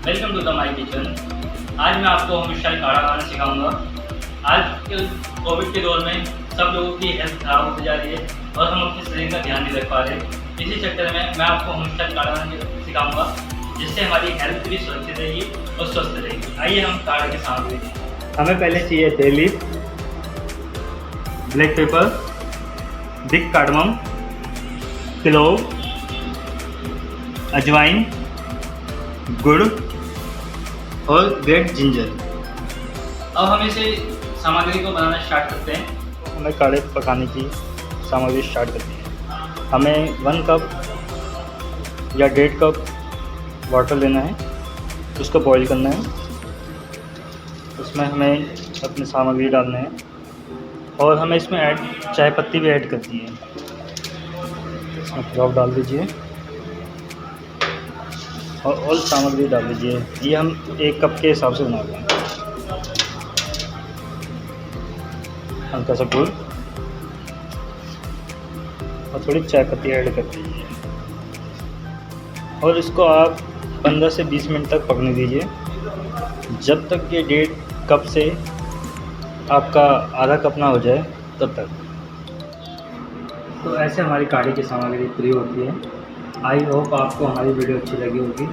Welcome to the my kitchen. आज मैं आपको होम स्टाइल काढ़ा बनाना सिखाऊंगा। आज के कोविड के दौर में सब लोगों की हेल्थ खराब होती जा रही है और हम अपने शरीर का ध्यान नहीं रख पा रहे। इसी चक्कर में मैं आपको होम स्टाइल काढ़ा बनाना सिखाऊंगा, जिससे हमारी हेल्थ भी सुरक्षित रहेगी और स्वस्थ रहेगी। आइए हम काढ़े की सामग्री। हमें पहले चाहिए bay leaf, black pepper, big cardamom, clove, अजवाइन, गुड़ और ग्रेट जिंजर। अब हम इसे सामग्री को बनाना स्टार्ट करते हैं। हमें काढ़े पकाने की सामग्री स्टार्ट करते हैं। हमें 1 कप या 1.5 कप वाटर लेना है, उसको बॉईल करना है। उसमें हमें अपनी सामग्री डालना है और हमें इसमें चाय पत्ती भी ऐड करती है। इसमें ड्रॉप डाल दीजिए और सामग्री डाल दीजिए। ये हम 1 कप के हिसाब से बना रहे हैं। हल्का सा गुड़ और थोड़ी चाय पत्ती ऐड कर दीजिए और इसको आप 15 से 20 मिनट तक पकने दीजिए, जब तक ये 1.5 कप से आपका आधा कप ना हो जाए तब तक। तो ऐसे हमारी काढ़े की सामग्री पूरी होती है। आई होप आपको हमारी वीडियो अच्छी लगी होगी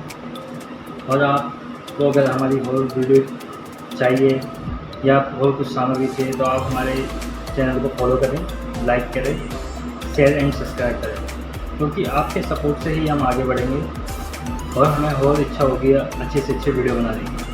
और आपको अगर हमारी और वीडियो चाहिए या और कुछ सामग्री चाहिए तो आप हमारे चैनल को फॉलो करें, लाइक करें, शेयर एंड सब्सक्राइब करें, क्योंकि आपके सपोर्ट से ही हम आगे बढ़ेंगे और हमें और इच्छा होगी अच्छे से अच्छे वीडियो बनाने की।